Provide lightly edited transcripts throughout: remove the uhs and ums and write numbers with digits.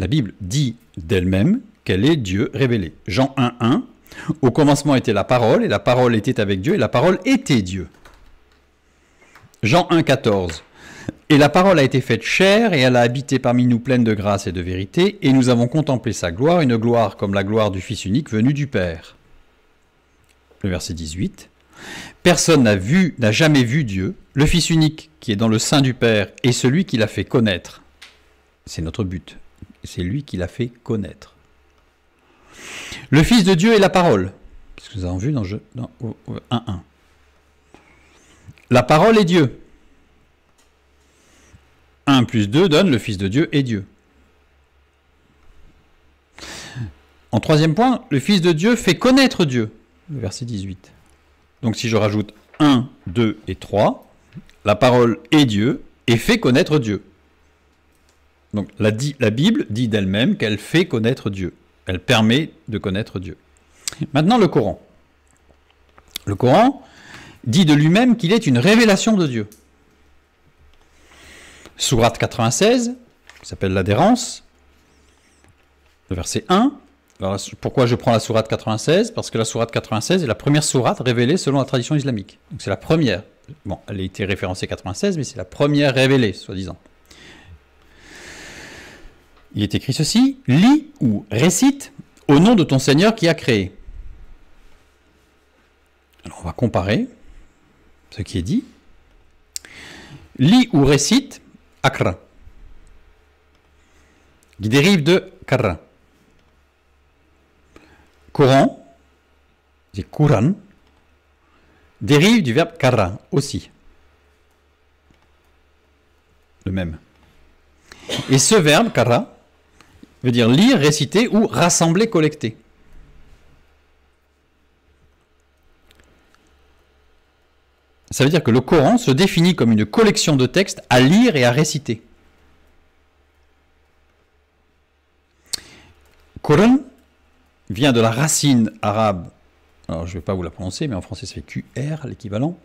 La Bible dit d'elle-même qu'elle est Dieu révélé. Jean 1,1, au commencement était la parole, et la parole était avec Dieu, et la parole était Dieu. Jean 1,14, et la parole a été faite chair, et elle a habité parmi nous pleine de grâce et de vérité, et nous avons contemplé sa gloire, une gloire comme la gloire du Fils unique venu du Père. Le verset 18, personne n'a jamais vu Dieu, le Fils unique qui est dans le sein du Père, et celui qui l'a fait connaître. C'est notre but, c'est lui qui l'a fait connaître. Le Fils de Dieu est la parole. Qu'est-ce que nous avons vu dans 1.1 ? La parole est Dieu. 1 plus 2 donne le Fils de Dieu est Dieu. En troisième point, le Fils de Dieu fait connaître Dieu. Le verset 18. Donc si je rajoute 1, 2 et 3, la parole est Dieu et fait connaître Dieu. Donc la Bible dit d'elle-même qu'elle fait connaître Dieu. Elle permet de connaître Dieu. Maintenant le Coran. Le Coran dit de lui-même qu'il est une révélation de Dieu. Sourate 96, qui s'appelle l'adhérence, le verset 1. Alors, pourquoi je prends la sourate 96 ? Parce que la sourate 96 est la première sourate révélée selon la tradition islamique. Donc c'est la première. Bon, elle a été référencée 96, mais c'est la première révélée, soi-disant. Il est écrit ceci, « Lis ou récite au nom de ton Seigneur qui a créé. » Alors on va comparer ce qui est dit. « Lis ou récite, akra » qui dérive de « karra ». Coran, c'est Quran, dérive du verbe karra aussi. Le même. Et ce verbe, karra, veut dire lire, réciter ou rassembler, collecter. Ça veut dire que le Coran se définit comme une collection de textes à lire et à réciter. Quran vient de la racine arabe, alors je ne vais pas vous la prononcer, mais en français ça fait QR, l'équivalent.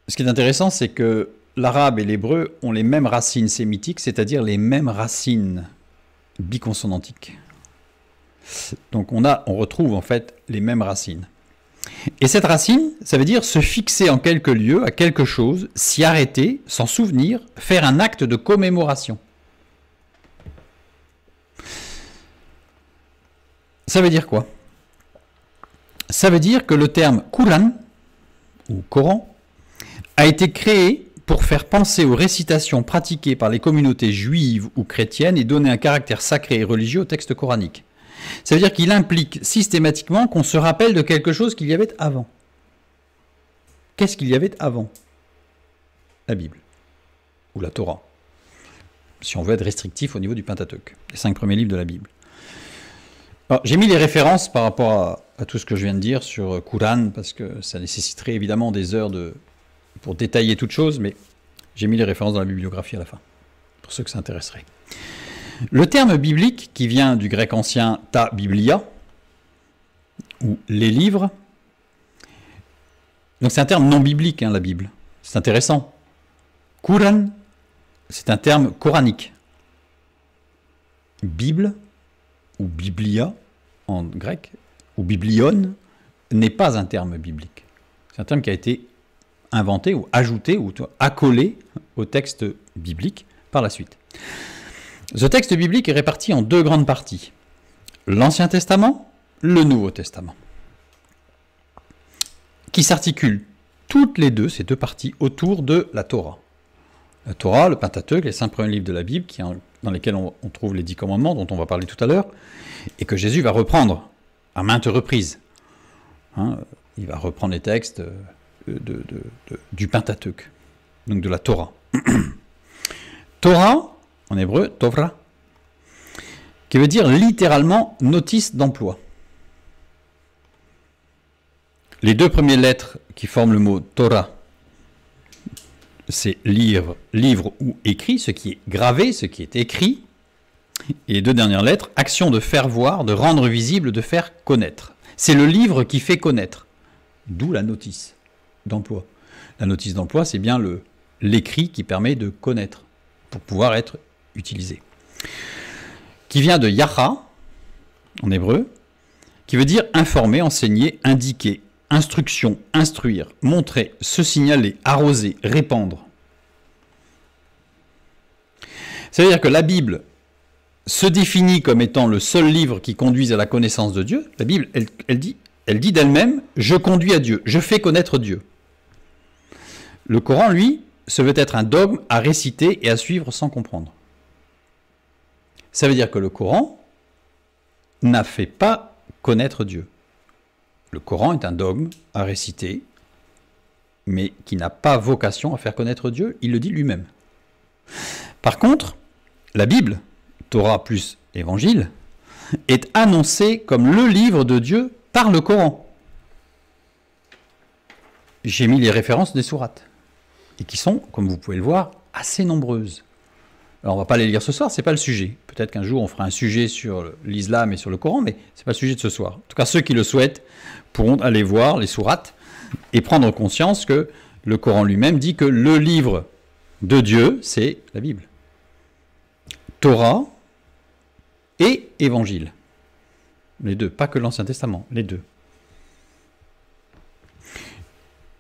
Ce qui est intéressant, c'est que l'arabe et l'hébreu ont les mêmes racines sémitiques, c'est-à-dire les mêmes racines biconsonantiques. Donc on retrouve en fait les mêmes racines. Et cette racine, ça veut dire se fixer en quelque lieu à quelque chose, s'y arrêter, s'en souvenir, faire un acte de commémoration. Ça veut dire quoi? Ça veut dire que le terme Quran, ou Coran, a été créé pour faire penser aux récitations pratiquées par les communautés juives ou chrétiennes et donner un caractère sacré et religieux au texte coranique. Ça veut dire qu'il implique systématiquement qu'on se rappelle de quelque chose qu'il y avait avant. Qu'est-ce qu'il y avait avant? La Bible, ou la Torah, si on veut être restrictif au niveau du Pentateuque, les 5 premiers livres de la Bible. J'ai mis les références par rapport à tout ce que je viens de dire sur Quran, parce que ça nécessiterait évidemment des heures pour détailler toute chose, mais j'ai mis les références dans la bibliographie à la fin, pour ceux que ça intéresserait. Le terme biblique, qui vient du grec ancien ta biblia, ou les livres, donc c'est un terme non biblique, hein, la Bible. C'est intéressant. Quran, c'est un terme coranique. Bible, ou biblia, en grec, ou biblion, n'est pas un terme biblique. C'est un terme qui a été inventé ou ajouté ou accolé au texte biblique par la suite. Ce texte biblique est réparti en 2 grandes parties. L'Ancien Testament, le Nouveau Testament, qui s'articulent toutes les deux, ces 2 parties, autour de la Torah. La Torah, le Pentateuque, les 5 premiers livres de la Bible, dans lesquels on trouve les 10 commandements, dont on va parler tout à l'heure, et que Jésus va reprendre à maintes reprises. Il va reprendre les textes du Pentateuque, donc de la Torah. Torah, en hébreu, Torah, qui veut dire littéralement notice d'emploi. Les 2 premières lettres qui forment le mot Torah, c'est livre ou écrit, ce qui est gravé, ce qui est écrit. Et les 2 dernières lettres, action de faire voir, de rendre visible, de faire connaître. C'est le livre qui fait connaître. D'où la notice d'emploi. La notice d'emploi, c'est bien l'écrit qui permet de connaître, pour pouvoir être utilisé, qui vient de yacha, en hébreu, qui veut dire informer, enseigner, indiquer, instruction, instruire, montrer, se signaler, arroser, répandre. Ça veut dire que la Bible se définit comme étant le seul livre qui conduise à la connaissance de Dieu. La Bible, elle dit d'elle-même « je conduis à Dieu, je fais connaître Dieu ». Le Coran, lui, se veut être un dogme à réciter et à suivre sans comprendre. Ça veut dire que le Coran n'a fait pas connaître Dieu. Le Coran est un dogme à réciter, mais qui n'a pas vocation à faire connaître Dieu, il le dit lui-même. Par contre, la Bible, Torah plus Évangile, est annoncée comme le livre de Dieu par le Coran. J'ai mis les références des sourates, et qui sont, comme vous pouvez le voir, assez nombreuses. Alors on ne va pas les lire ce soir, ce n'est pas le sujet. Peut-être qu'un jour on fera un sujet sur l'islam et sur le Coran, mais ce n'est pas le sujet de ce soir. En tout cas, ceux qui le souhaitent pourront aller voir les sourates et prendre conscience que le Coran lui-même dit que le livre de Dieu, c'est la Bible. Torah et Évangile. Les deux, pas que l'Ancien Testament, les deux.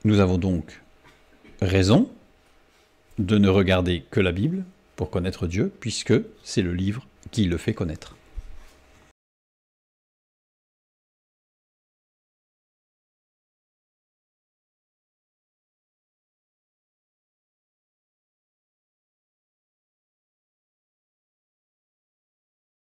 Nous avons donc raison de ne regarder que la Bible pour connaître Dieu, puisque c'est le livre qui le fait connaître.